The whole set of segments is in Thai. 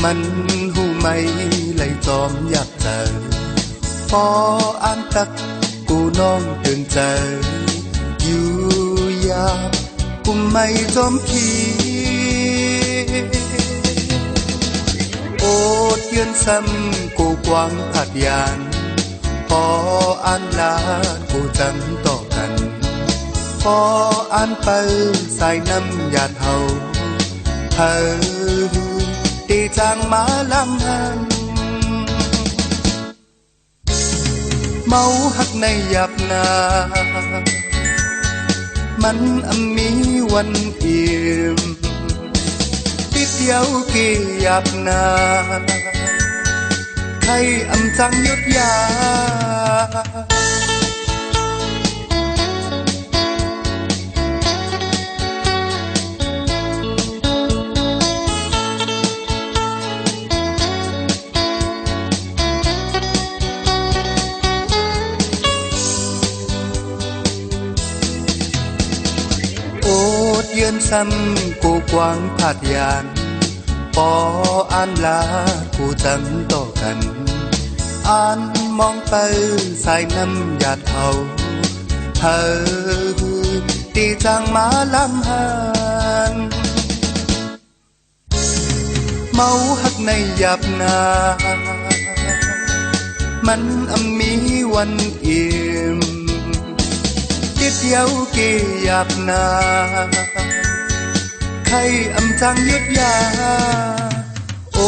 mình hu mây lấy tóm giặc trời phó an tắc cô non từng trời dù ya cùng mây tóm khi ô thiên sâm cô quang hạt yàn phó an la cô trắng tỏ cần phó an pơ sai năm nhạt hầu thơ đi trang má lam hân máu hắc này dạp naมันมีวันเอี่ยมติดเย้ากี่หยาบนาใครอำจังยุดยายืนซ้ำกูกวางผาดยานปออ่านลากูจังต่อกันอ่านมองไปสายน้ำหยาดเทาเธอตีจางมาลำหันเมาหักในหยาบนามันมีวันเอี่ยมติดเย้ากี่หยาบนาใครอำจังยุดยาโอ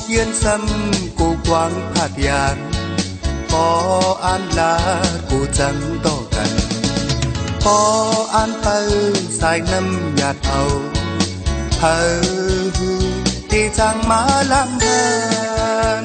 เยือนซ้ำกูกวางผาดยานปออ่านลากูจังต่อกันปออ่านไปสายน้ำหยาดเอาเธอที่จังมาลำเดิน